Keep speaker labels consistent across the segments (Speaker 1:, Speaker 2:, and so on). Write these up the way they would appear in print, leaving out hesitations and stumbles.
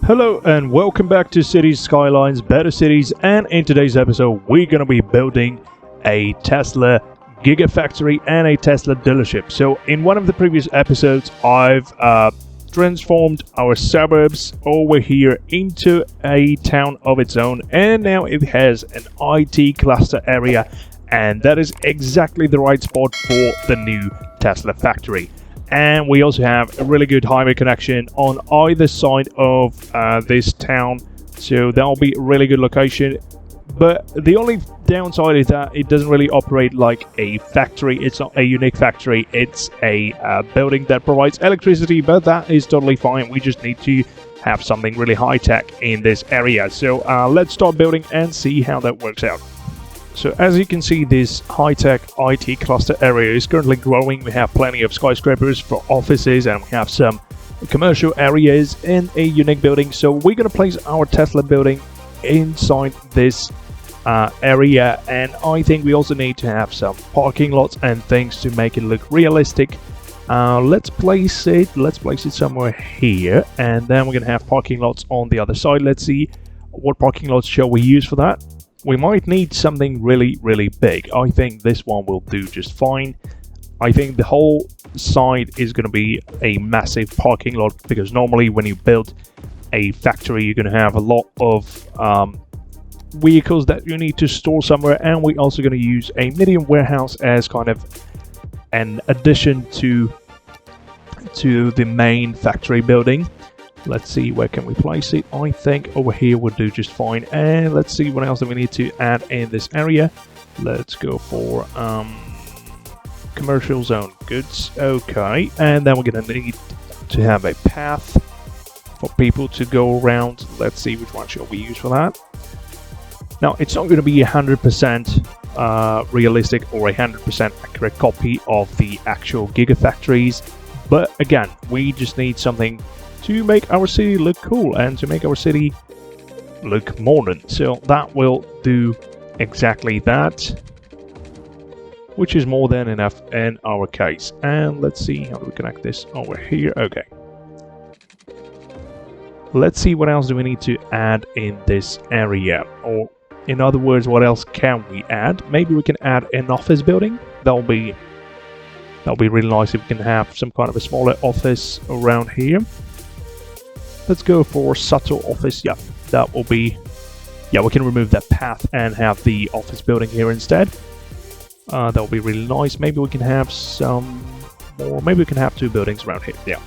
Speaker 1: Hello and welcome back to Cities, Skylines, Better Cities, and in today's episode we're going to be building a Tesla Gigafactory and a Tesla dealership. So in one of the previous episodes I've transformed our suburbs over here into a town of its own, and now it has an IT cluster area, and that is exactly the right spot for the new Tesla factory. And we also have a really good highway connection on either side of this town, so that'll be a really good location. But the only downside is that it doesn't really operate like a factory. It's not a unique factory. It's a building that provides electricity, but that is totally fine. We just need to have something really high-tech in this area. So let's start building and see how that works out. So as you can see, this high-tech IT cluster area is currently growing. We have plenty of skyscrapers for offices, and we have some commercial areas in a unique building. So we're going to place our Tesla building inside this area, and I think we also need to have some parking lots and things to make it look realistic. Let's place it somewhere here, and then we're going to have parking lots on the other side. Let's see what parking lots shall we use for that. We might need something really big. I think this one will do just fine. I think the whole side is going to be a massive parking lot, because normally when you build a factory you're going to have a lot of vehicles that you need to store somewhere, and we're also going to use a medium warehouse as kind of an addition to the main factory building. Let's see, where can we place it? I think over here would do just fine. And let's see what else do we need to add in this area. Let's go for commercial zone goods. Okay, and then we're going to need to have a path for people to go around. Let's see, which one shall we use for that? Now, it's not going to be 100% realistic or 100% accurate copy of the actual Gigafactories, but again, we just need something to make our city look cool and to make our city look modern. So that will do exactly that, which is more than enough in our case. And let's see, how do we connect this over here? Okay. Let's see, what else do we need to add in this area? Or in other words, what else can we add? Maybe we can add an office building. That'll be really nice if we can have some kind of a smaller office around here. Let's go for subtle office. Yeah, that will be... Yeah, we can remove that path and have the office building here instead. That will be really nice. Maybe we can have some more... Maybe we can have two buildings around here. Yeah,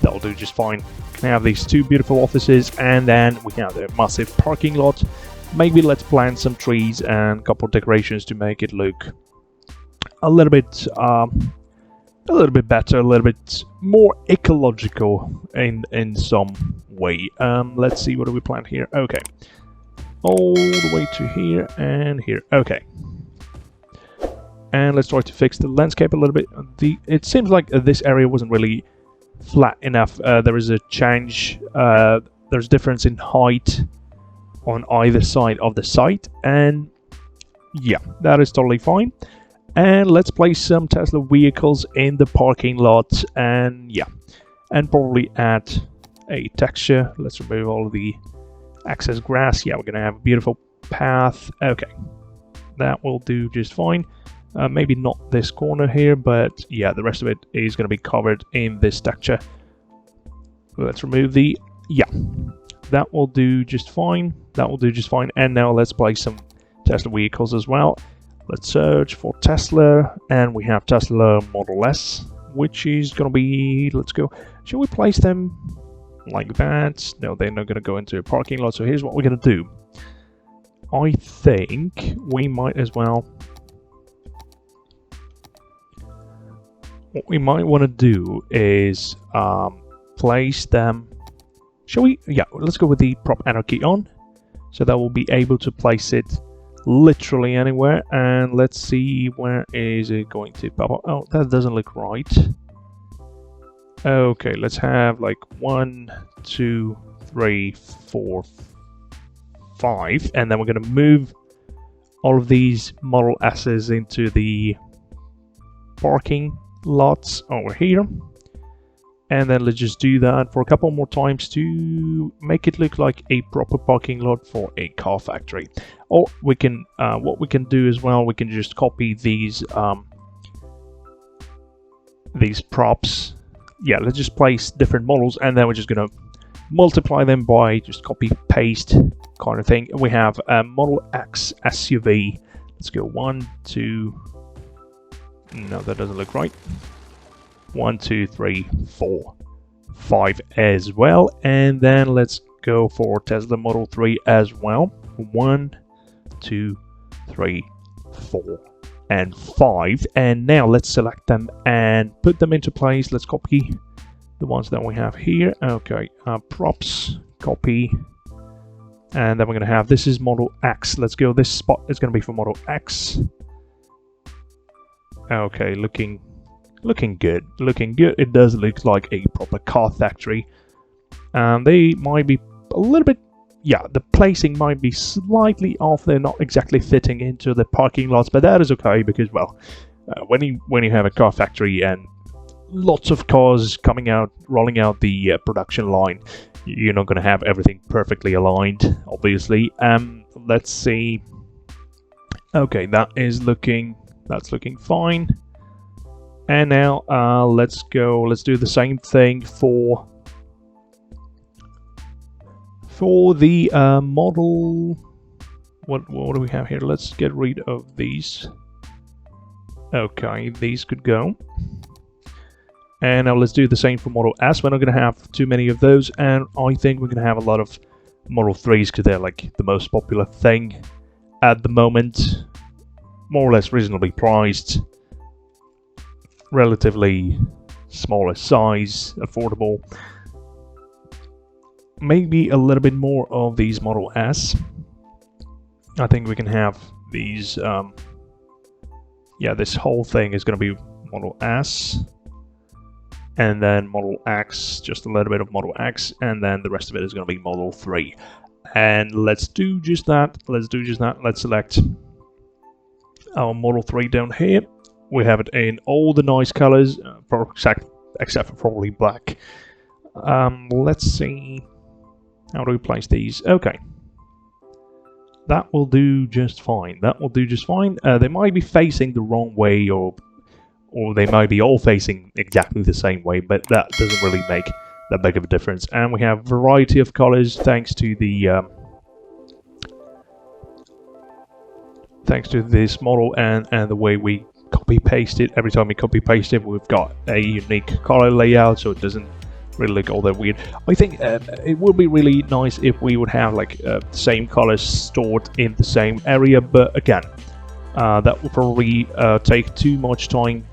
Speaker 1: that will do just fine. We can have these two beautiful offices, and then we have a massive parking lot. Maybe let's plant some trees and a couple of decorations to make it look a little bit better, a little bit more ecological in some way. Let's see, what do we plant here? Okay, all the way to here and here. Okay, and let's try to fix the landscape a little bit. It seems like this area wasn't really flat enough. There is a change. There's difference in height on either side of the site, and yeah, that is totally fine. And let's place some Tesla vehicles in the parking lot, and yeah, and probably add a texture. Let's remove all of the excess grass. Yeah, we're gonna have a beautiful path. Okay, that will do just fine. Maybe not this corner here, but yeah, the rest of it is gonna be covered in this texture. Let's remove the... Yeah, that will do just fine. That will do just fine. And now let's place some Tesla vehicles as well. Let's search for Tesla, and we have Tesla Model S, which is going to be... Let's go. Should we place them like that? No, they're not going to go into a parking lot. So here's what we're going to do. I think we might as well... What we might want to do is place them... Shall we? Yeah, let's go with the prop anarchy on. So that we'll be able to place it literally anywhere. And let's see, where is it going to pop up? Oh, that doesn't look right. Okay, let's have like 1, 2, 3, 4, 5, and then we're going to move all of these Model S's into the parking lots over here. And then let's just do that for a couple more times to make it look like a proper parking lot for a car factory. Or we can, what we can do as well, we can just copy these props. Yeah, let's just place different models, and then we're just gonna multiply them by just copy paste kind of thing. We have a Model X SUV. Let's go 1, 2. No, that doesn't look right. 1, 2, 3, 4, 5 as well. And then let's go for Tesla Model 3 as well. 1, 2, 3, 4, and 5. And now let's select them and put them into place. Let's copy the ones that we have here. Okay, props, copy. And then we're going to have, this is Model X. Let's go, this spot is going to be for Model X. Okay, looking good, looking good. It does look like a proper car factory. And they might be a little bit, yeah, the placing might be slightly off. They're not exactly fitting into the parking lots, but that is okay because, well, when you have a car factory and lots of cars coming out, rolling out the production line, you're not going to have everything perfectly aligned, obviously. Let's see. Okay, that's looking fine. And now let's do the same thing for the model. What do we have here? Let's get rid of these. Okay, these could go. And now let's do the same for Model S. We're not going to have too many of those, and I think we're going to have a lot of Model 3s because they're like the most popular thing at the moment. More or less reasonably priced, relatively smaller size, affordable. Maybe a little bit more of these Model S. I think we can have these, yeah, this whole thing is going to be Model S. And then Model X, just a little bit of Model X, and then the rest of it is going to be Model 3. And let's do just that. Let's select our Model 3 down here. We have it in all the nice colors, except for probably black. Let's see. How do we place these? Okay. That will do just fine. They might be facing the wrong way, or they might be all facing exactly the same way, but that doesn't really make that big of a difference. And we have variety of colors thanks to this model and the way we copy paste it. Every time we copy paste it, we've got a unique color layout, so it doesn't really look all that weird. I think it would be really nice if we would have like the same colors stored in the same area, but again, that would probably take too much time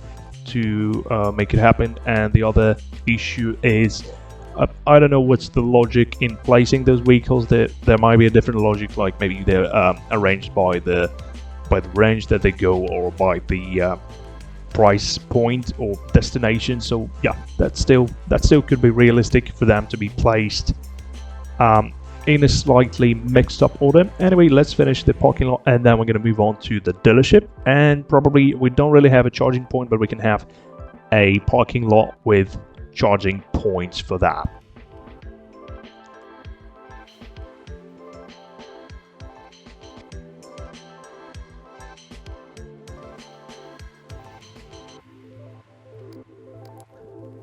Speaker 1: to make it happen. And the other issue is I don't know what's the logic in placing those vehicles. There might be a different logic, like maybe they're arranged by the range that they go, or by the price point or destination. So yeah, that still could be realistic for them to be placed in a slightly mixed up order. Anyway, let's finish the parking lot, and then we're going to move on to the dealership. And probably we don't really have a charging point, but we can have a parking lot with charging points for that.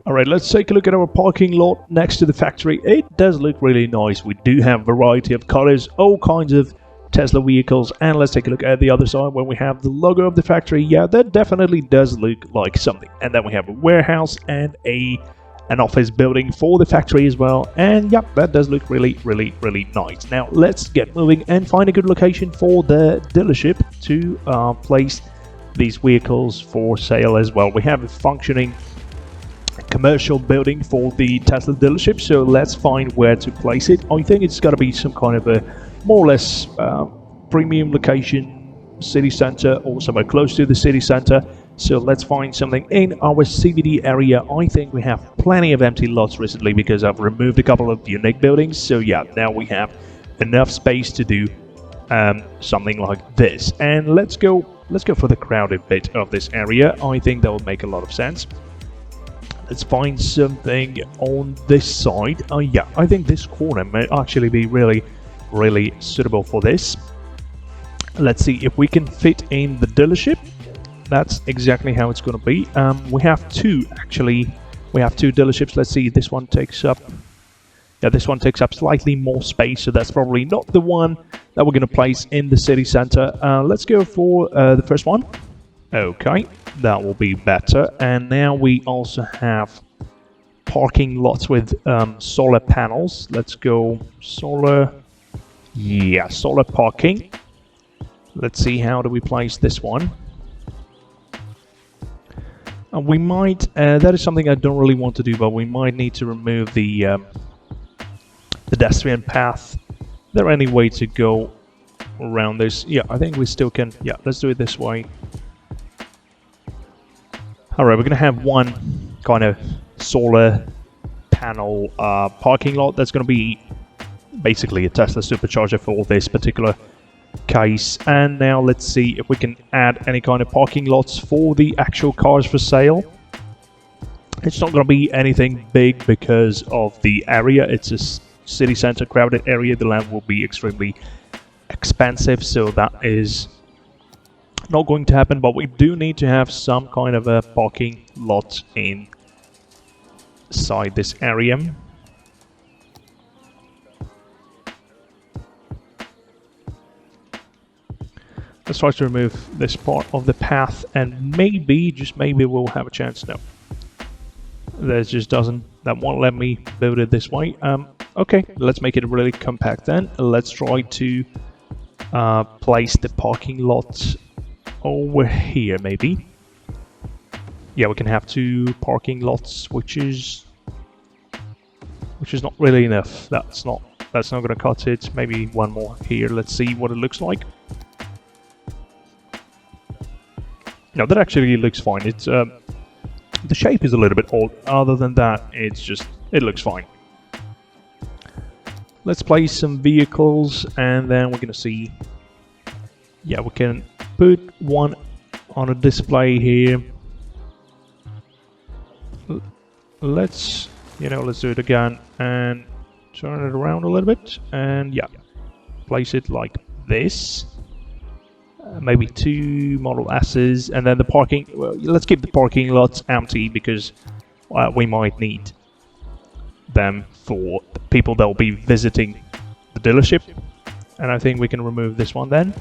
Speaker 1: Alright, let's take a look at our parking lot next to the factory. It does look really nice. We do have a variety of colors, all kinds of Tesla vehicles. And let's take a look at the other side where we have the logo of the factory. Yeah, that definitely does look like something. And then we have a warehouse and an office building for the factory as well. And yeah, that does look really, really, really nice. Now let's get moving and find a good location for the dealership to place these vehicles for sale as well. We have a functioning commercial building for the Tesla dealership, so let's find where to place it. I think it's got to be some kind of a more or less premium location, city center, or somewhere close to the city center. So let's find something in our CBD area. I think we have plenty of empty lots recently because I've removed a couple of unique buildings. So yeah, now we have enough space to do something like this. And let's go for the crowded bit of this area. I think that will make a lot of sense. Let's find something on this side. Oh yeah, I think this corner may actually be really suitable for this. Let's see if we can fit in the dealership. That's exactly how it's going to be. We have two actually. We have two dealerships. Let's see. This one takes up. Yeah, this one takes up slightly more space, so that's probably not the one that we're going to place in the city center. Let's go for the first one. Okay, that will be better. And now we also have parking lots with solar panels. Let's go solar. Yeah, solar parking. Let's see, how do we place this one? We might, that is something I don't really want to do, but we might need to remove the pedestrian path. Is there any way to go around this? Yeah, I think we still can. Yeah, let's do it this way. Alright, we're going to have one kind of solar panel parking lot that's going to be basically a Tesla supercharger for this particular case. And now let's see if we can add any kind of parking lots for the actual cars for sale. It's not going to be anything big because of the area. It's a city center crowded area. The land will be extremely expensive, so that is not going to happen, but we do need to have some kind of a parking lot inside this area. Let's try to remove this part of the path, and maybe, just maybe, we'll have a chance. No, that just doesn't, that won't let me build it this way. Okay, let's make it really compact then. Let's try to place the parking lot over here, maybe. Yeah, we can have two parking lots, which is not really enough. That's not going to cut it. Maybe one more here. Let's see what it looks like. No, that actually looks fine. It's the shape is a little bit odd. Other than that, it looks fine. Let's place some vehicles, and then we're gonna see. Yeah, we can put one on a display here. Let's do it again and turn it around a little bit, and yeah, place it like this. Maybe two Model S's, and then the parking. Well, let's keep the parking lots empty because we might need them for the people that will be visiting the dealership. And I think we can remove this one then.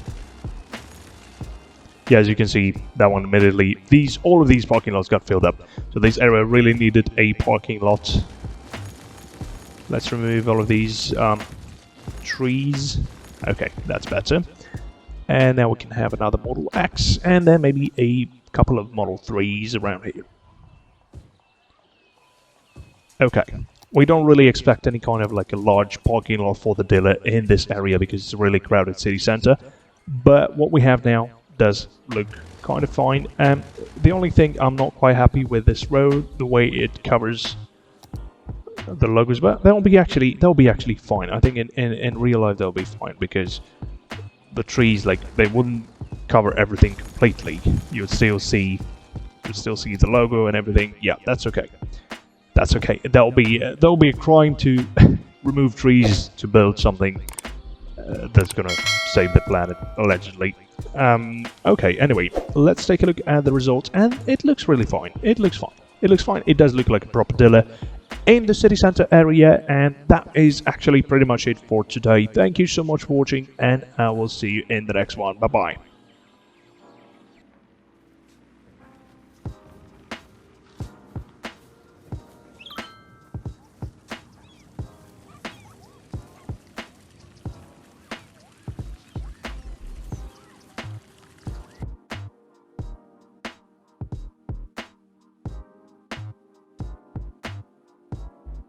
Speaker 1: Yeah, as you can see, that one immediately, all of these parking lots got filled up. So this area really needed a parking lot. Let's remove all of these trees. Okay, that's better. And now we can have another Model X, and then maybe a couple of Model 3s around here. Okay, we don't really expect any kind of like a large parking lot for the dealer in this area because it's a really crowded city center. But what we have now does look kind of fine. The only thing I'm not quite happy with this road, the way it covers the logos, but they'll be actually fine. I think in real life they'll be fine because the trees, like, they wouldn't cover everything completely. You'd still see the logo and everything. Yeah, that's okay. That's okay. That'll be a crime to remove trees to build something that's gonna save the planet, allegedly. Okay. Anyway, let's take a look at the results, and it looks really fine. It looks fine. It does look like a proper dealer in the city center area, and that is actually pretty much it for today. Thank you so much for watching, and I will see you in the next one. Bye bye.